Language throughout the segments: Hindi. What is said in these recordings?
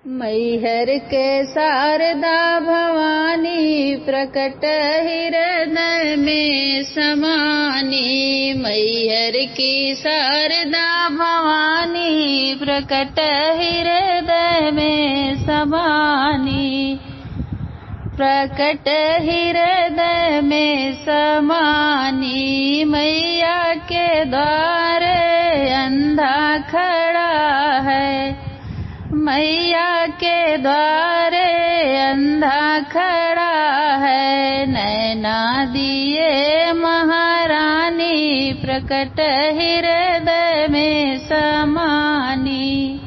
मैहर के शारदा भवानी प्रकट हृदय में समानी। मैहर की शारदा भवानी प्रकट हृदय में समानी। प्रकट हृदय में समानी। मैया के द्वार अंधा खड़ा है। मैया के द्वारे अंधा खड़ा है। नैना दिए महारानी प्रकट हृदय में समानी।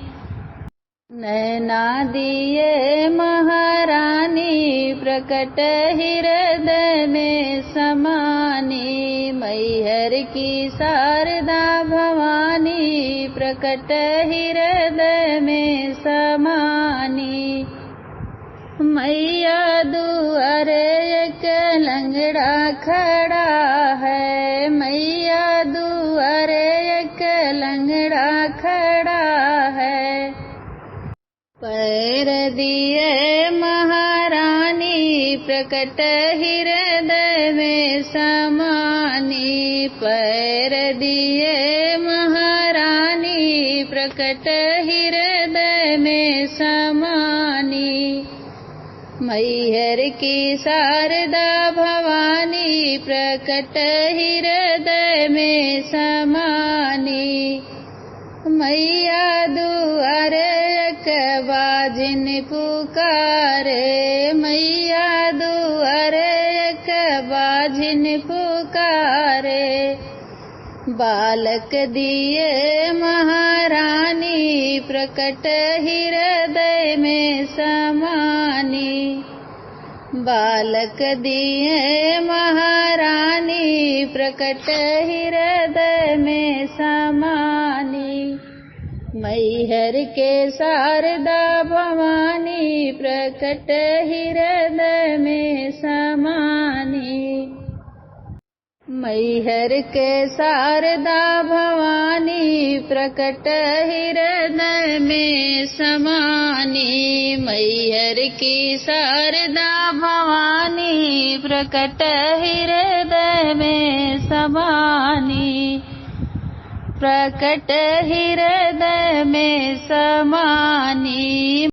नैना दिए महारानी प्रकट हृदय में समानी। मैहर की शारदा भवानी प्रकट हृदय में समानी। मैया दुआरे एक लंगड़ा खड़ा है। मैया दुआरे एक लंगड़ा खड़ा है। पैर दिए महारानी प्रकट हृदय में समानी। पैर दिए महारानी प्रकट हृदय में समानी। मैहर की शारदा भवानी प्रकट हृदय में समानी। मैया दुआरे एक बाजिन पुकारे। मैया दुआरे एक बाजिन पुकारे। बालक दिए महारानी प्रकट हृदय में समानी। बालक दिए महारानी प्रकट हृदय में समानी। मैहर के शारदा भवानी प्रकट हृदय में समानी। मैहर के शारदा भवानी प्रकट हृदय में समानी। मैहर की शारदा भवानी प्रकट हृदय में समानी। प्रकट हृदय में समानी।